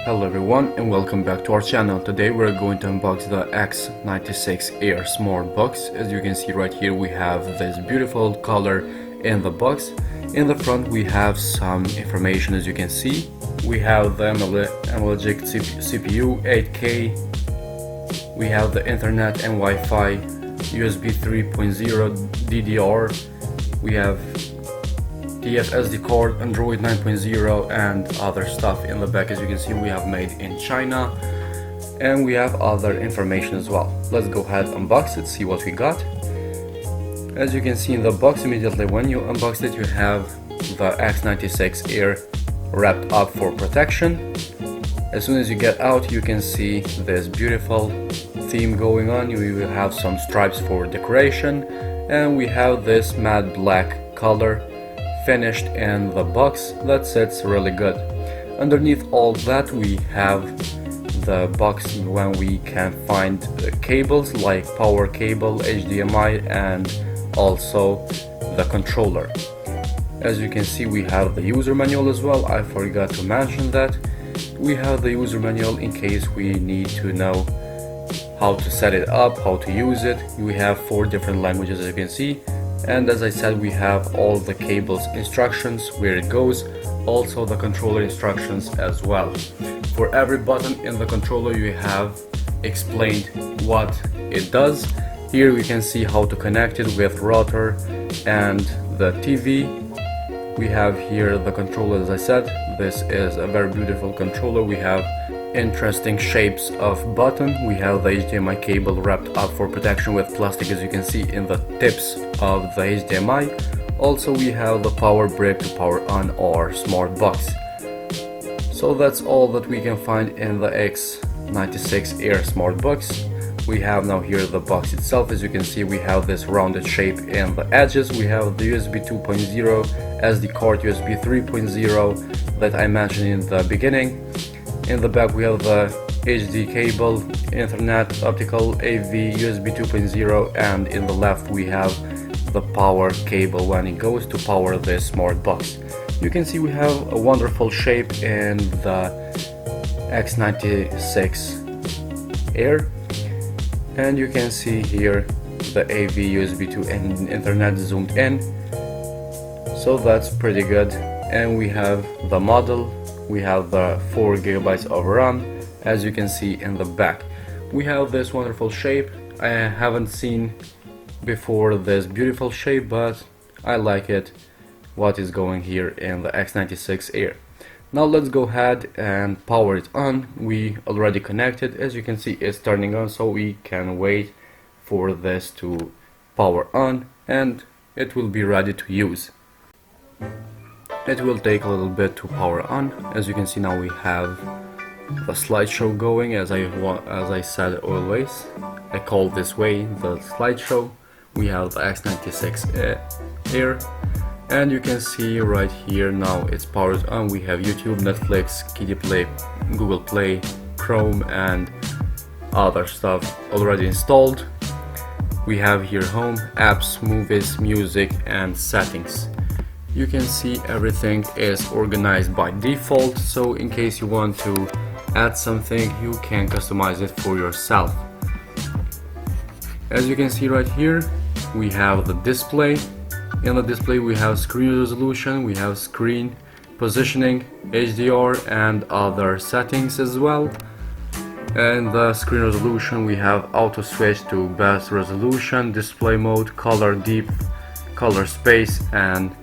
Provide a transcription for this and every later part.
Hello everyone and welcome back to our channel. Today we're going to unbox the X96 Air Smart Box. As you can see right here, we have this beautiful color in the box. In the front we have some information. As you can see, we have the Amlogic CPU 8K, we have the internet and Wi-Fi, USB 3.0 DDR, we have SD card, Android 9.0 and other stuff in the back. As you can see, we have made in China and we have other information as well. Let's go ahead, unbox it, see what we got. As you can see in the box, immediately when you unbox it, you have the X96 Air wrapped up for protection. As soon as you get out, you can see this beautiful theme going on. You will have some stripes for decoration and we have this matte black color finished in the box that sits really good. Underneath all that we have the box when we can find cables like power cable, HDMI and also the controller. As you can see, we have the user manual as well. I forgot to mention that. We have the user manual in case we need to know how to set it up, how to use it. We have 4 different languages, as you can see. And as I said, we have all the cables instructions, where it goes, also the controller instructions as well. For every button in the controller you have explained what it does. Here we can see how to connect it with router and the TV. We have here the controller. As I said, this is a very beautiful controller. We have interesting shapes of button. We have the HDMI cable wrapped up for protection with plastic, as you can see in the tips of the HDMI. Also we have the power brick to power on our smart box. So that's all that we can find in the X96 Air Smart Box. We have now here the box itself. As you can see, we have this rounded shape in the edges. We have the USB 2.0, SD card USB 3.0 that I mentioned in the beginning. In the back we have the HD cable, Ethernet, optical, AV, USB 2.0 and in the left we have the power cable when it goes to power this smart box. You can see we have a wonderful shape in the X96 Air, and you can see here the AV, USB 2 and Ethernet zoomed in, so that's pretty good. And we have the model. We have the 4 GB of RAM, as you can see in the back. We have this wonderful shape. I haven't seen before this beautiful shape, but I like it, what is going here in the X96 Air. Now let's go ahead and power it on. We already connected. As you can see, it's turning on, so we can wait for this to power on and it will be ready to use. It will take a little bit to power on. As you can see, now we have the slideshow going, as I said always. I call this way the slideshow. We have the X96 Air, and you can see right here now it's powered on. We have YouTube, Netflix, KD Play, Google Play, Chrome and other stuff already installed. We have here home, apps, movies, music and settings. You can see everything is organized by default, so in case you want to add something, you can customize it for yourself. As you can see right here, we have the display. In the display we have screen resolution, we have screen positioning, HDR and other settings as well. And the screen resolution we have auto switch to best resolution, display mode, color depth, color space, and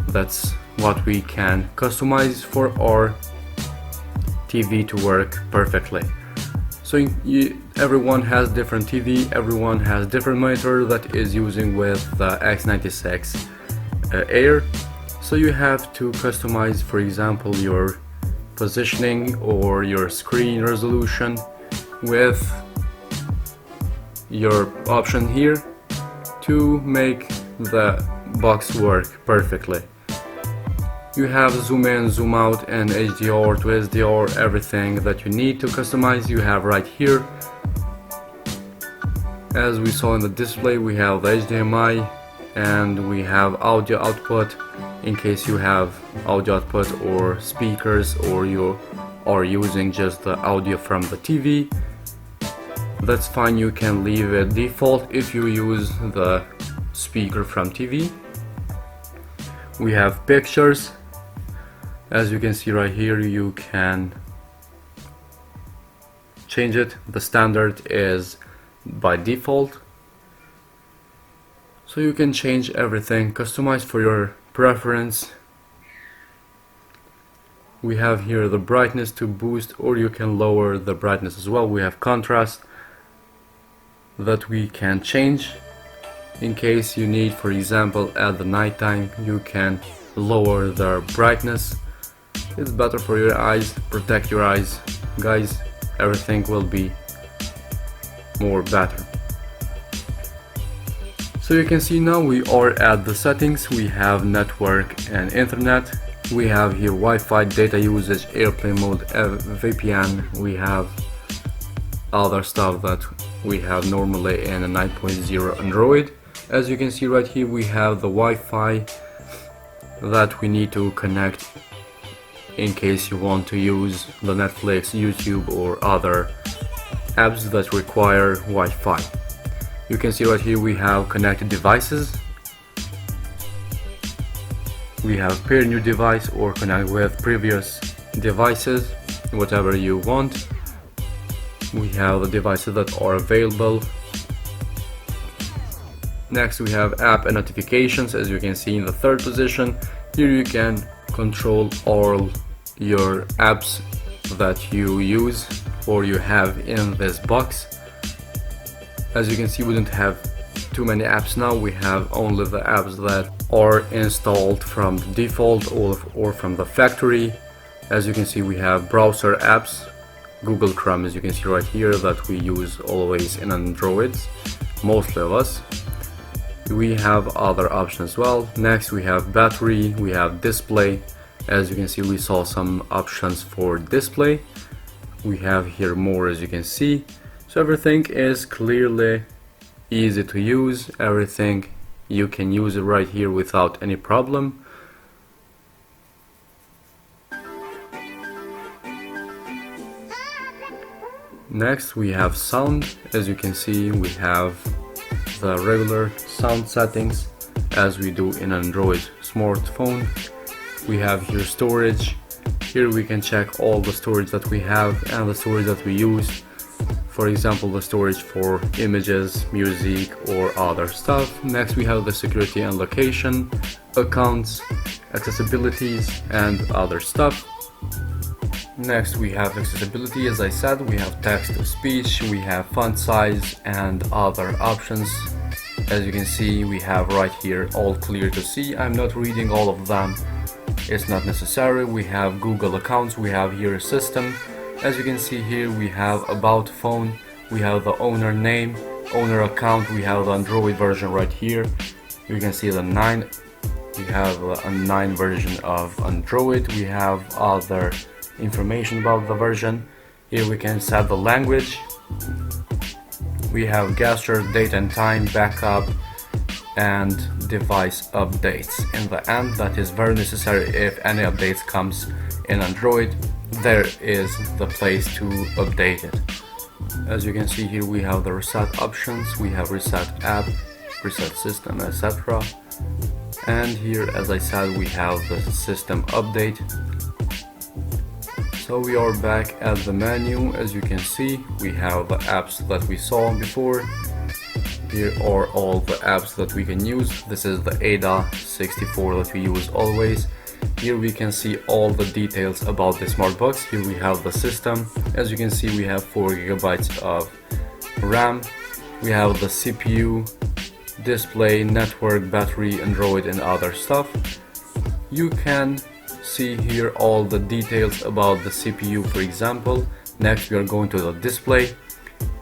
that's what we can customize for our TV to work perfectly. So everyone has different TV, everyone has different monitor that is using with the X96 Air. So you have to customize, for example, your positioning or your screen resolution with your option here to make the box work perfectly. You have zoom in, zoom out and HDR to SDR, everything that you need to customize you have right here. As we saw in the display, we have the HDMI and we have audio output in case you have audio output or speakers or you or using just the audio from the TV, that's fine, you can leave it default if you use the speaker from TV. We have pictures. As you can see right here, you can change it. The standard is by default, so you can change everything, customize for your preference. We have here the brightness to boost, or you can lower the brightness as well. We have contrast that we can change in case you need. For example, at the nighttime you can lower the brightness. It's better for your eyes, protect your eyes, guys. Everything will be more better. So you can see now we are at the settings. We have network and internet. We have here Wi-Fi, data usage, airplane mode, VPN. We have other stuff that we have normally in a 9.0 Android. As you can see right here, we have the Wi-Fi that we need to connect in case you want to use the Netflix, YouTube or other apps that require Wi-Fi. You can see right here we have connected devices. We have pair new device or connect with previous devices, whatever you want. We have the devices that are available. Next we have app and notifications. As you can see in the third position, here you can control all your apps that you use or you have in this box. As you can see, we don't have too many apps now. We have only the apps that are installed from the default or from the factory. As you can see, we have browser apps, Google Chrome, as you can see right here, that we use always in Androids, mostly of us. We have other options as well. Next we have battery, we have display. As you can see, we saw some options for display. We have here more, as you can see. So everything is clearly easy to use. Everything you can use it right here without any problem. Next we have sound. As you can see, we have the regular sound settings as we do in Android smartphone. We have here storage. Here we can check all the storage that we have and the storage that we use. For example, the storage for images, music or other stuff. Next we have the security and location, accounts, accessibilities and other stuff. Next we have accessibility. As I said, we have text to speech, we have font size and other options. As you can see, we have right here all clear to see. I'm not reading all of them, it's not necessary. We have Google accounts, we have here system. As you can see here, we have about phone, we have the owner name, owner account, we have the Android version right here. You can see the 9, we have a 9 version of Android. We have other information about the version. Here we can set the language. We have gesture, date and time, backup and device updates. In the end, that is very necessary. If any updates comes in Android, there is the place to update it. As you can see here, we have the reset options, we have reset app, reset system, etc. And here, as I said, we have the system update. So we are back at the menu. As you can see, we have the apps that we saw before. Here are all the apps that we can use. This is the ADA 64 that we use always. Here we can see all the details about the smart box. Here we have the system. As you can see, we have 4 GB of RAM. We have the CPU, display, network, battery, Android and other stuff. You can see here all the details about the CPU, for example. Next we are going to the display.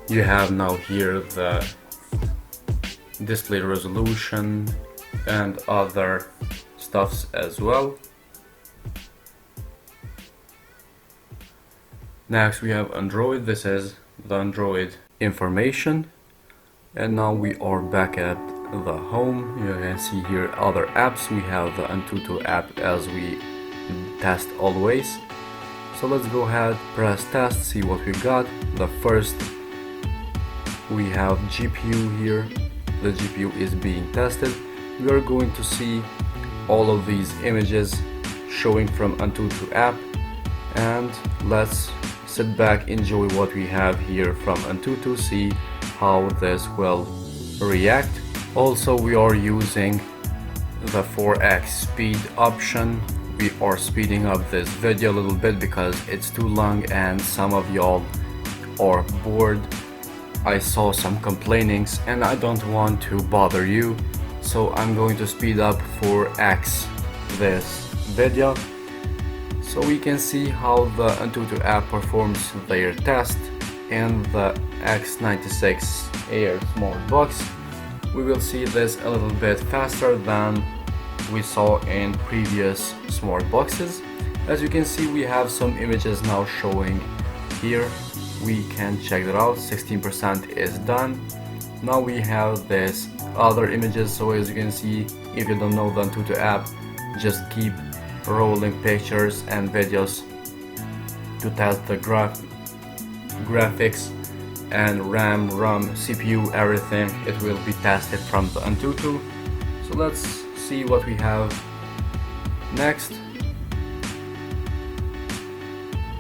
You have now here the display resolution and other stuffs as well. Next we have Android. This is the Android information. And now we are back at the home. You can see here other apps. We have the Antutu app as we test always. So let's go ahead, press test, see what we got. The first, we have GPU here. The GPU is being tested. We are going to see all of these images showing from Antutu app, and let's sit back, enjoy what we have here from Antutu, see how this will react. Also, we are using the 4x speed option. We are speeding up this video a little bit because it's too long and some of y'all are bored. I saw some complainings and I don't want to bother you, so I'm going to speed up 4x this video so we can see how the Antutu app performs their test in the X96 Air Smart Box. We will see this a little bit faster than we saw in previous smart boxes. As you can see, we have some images now showing here. We can check that out. 16% is done. Now we have this other images. So as you can see, if you don't know the Antutu app, just keep rolling pictures and videos to test the graphics and RAM, CPU, everything. It will be tested from the Antutu. So let's see what we have next.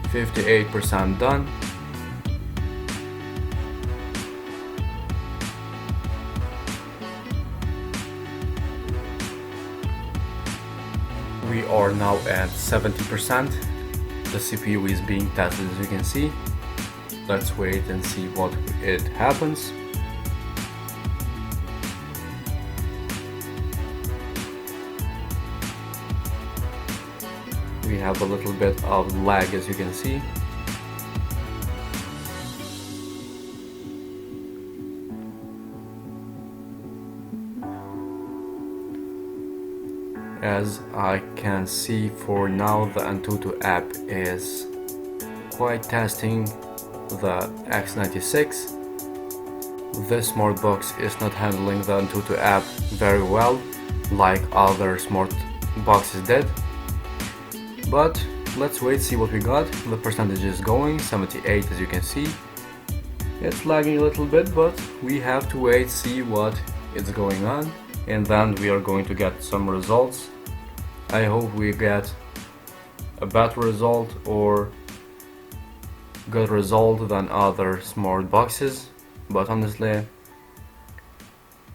58% done. We are now at 70%. The CPU is being tested, as you can see. Let's wait and see what it happens. We have a little bit of lag, as you can see. As I can see, for now the Antutu app is quite testing the X96. This smart box is not handling the Antutu app very well like other smart boxes did. But let's wait, see what we got. The percentage is going 78, as you can see. It's lagging a little bit, but we have to wait, see what is going on, and then we are going to get some results. I hope we get a better result or good result than other smart boxes, but honestly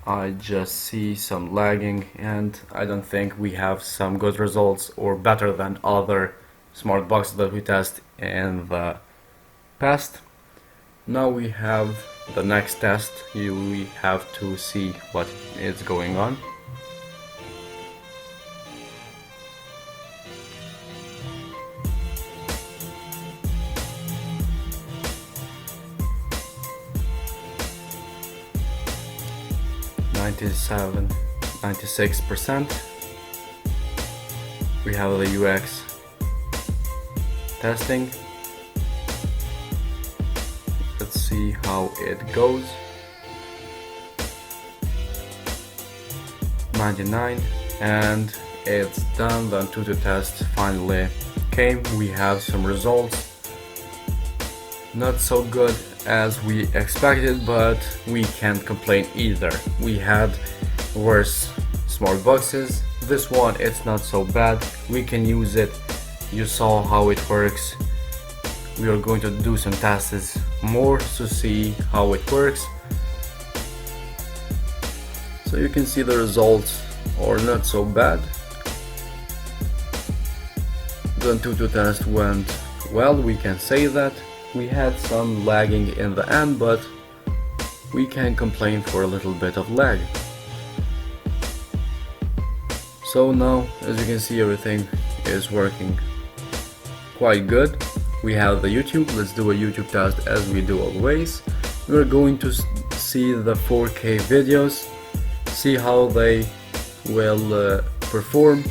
I just see some lagging and I don't think we have some good results or better than other smart boxes that we test in the past. Now we have the next test. We have to see what is going on. (97, 96%. We have the UX testing. Let's see how it goes. 99, and it's done. The Antutu test finally came. We have some results. Not so good as we expected, but we can't complain either. We had worse smart boxes. This one, it's not so bad. We can use it. You saw how it works. We are going to do some tests more to see how it works. So you can see the results are not so bad. The Antutu test went well, we can say that. We had some lagging in the end, but we can complain for a little bit of lag. So now, as you can see, everything is working quite good. We have the YouTube. Let's do a YouTube test as we do always. We're going to see the 4K videos, see how they will perform.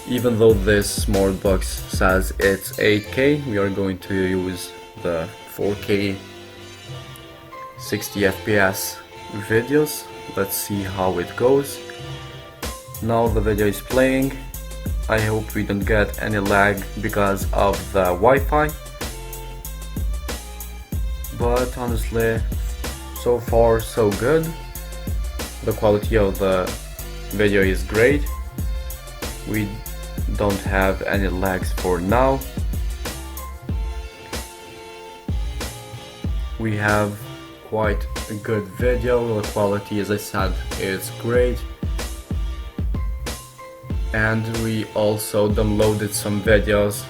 Even though this smart box says it's 8K, we are going to use the 4K 60 FPS videos. Let's see how it goes. Now the video is playing. I hope we don't get any lag because of the Wi-Fi, but honestly, so far so good. The quality of the video is great. We don't have any lags for now. We have quite a good video. The quality, as I said, is great. And we also downloaded some videos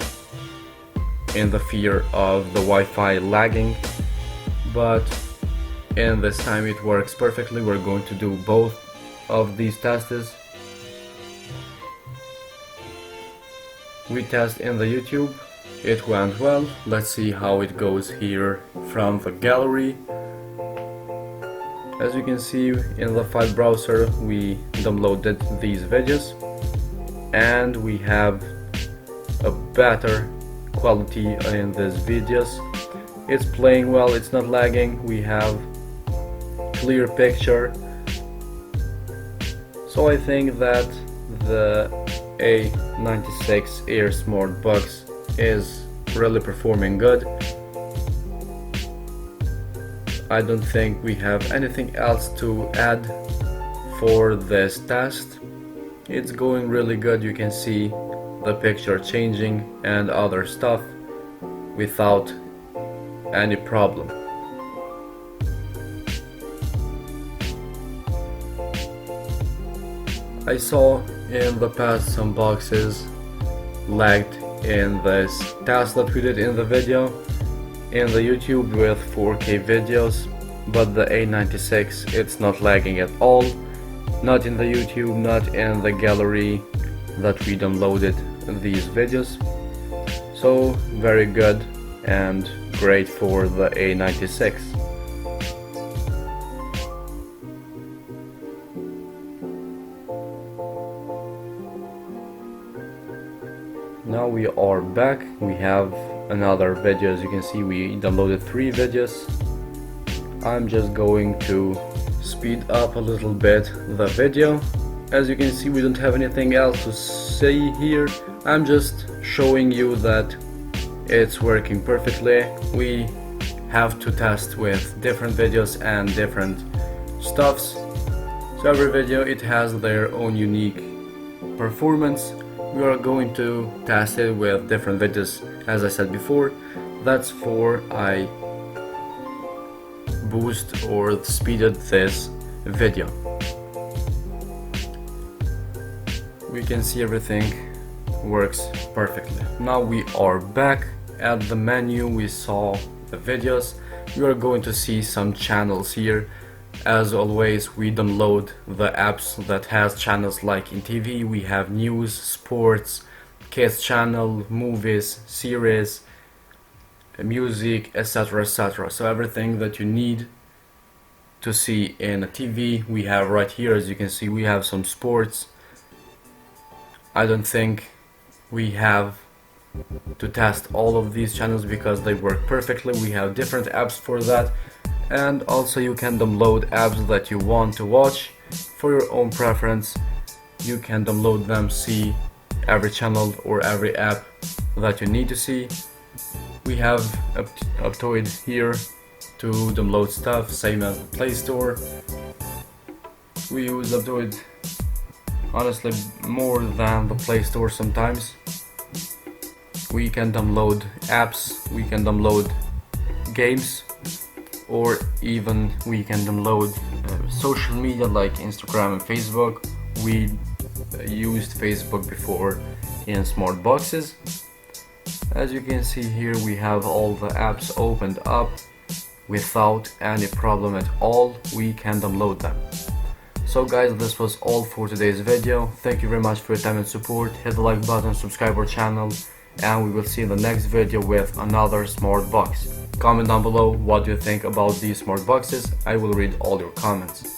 in the fear of the Wi-Fi lagging, but in this time it works perfectly. We're going to do both of these tests. We test in the YouTube, it went well. Let's see how it goes here from the gallery. As you can see in the file browser, we downloaded these videos and we have a better quality in these videos. It's playing well, it's not lagging, we have clear picture. So I think that the A96 Air Smart Box is really performing good. I don't think we have anything else to add for this test. It's going really good. You can see the picture changing and other stuff without any problem. I saw in the past some boxes lagged in this test that we did in the video in the YouTube with 4K videos, but the A96 it's not lagging at all, not in the YouTube, not in the gallery that we downloaded these videos. So very good and great for the A96. Now we are back. We have another video. As you can see, we downloaded 3 videos. I'm just going to speed up a little bit the video. As you can see, we don't have anything else to say here. I'm just showing you that it's working perfectly. We have to test with different videos and different stuffs. So every video it has their own unique performance. We are going to test it with different videos, as I said before. That's for I boost or speeded this video. We can see everything works perfectly. Now we are back at the menu. We saw the videos. We are going to see some channels here. As always, we download the apps that has channels. Like in TV we have news, sports, kids channel, movies, series, music, etc, etc. So everything that you need to see in a TV we have right here. As you can see, we have some sports. I don't think we have to test all of these channels because they work perfectly. We have different apps for that. And also you can download apps that you want to watch for your own preference. You can download them, see every channel or every app that you need to see. We have Aptoid here to download stuff, same as the Play Store. We use Aptoid honestly more than the Play Store sometimes. We can download apps, we can download games, or even we can download social media like Instagram and Facebook. We used Facebook before in smart boxes. As you can see here, we have all the apps opened up without any problem at all. We can download them. So guys, this was all for today's video. Thank you very much for your time and support. Hit the like button, subscribe our channel, and we will see you in the next video with another smart box. Comment down below what you think about these smart boxes. I will read all your comments.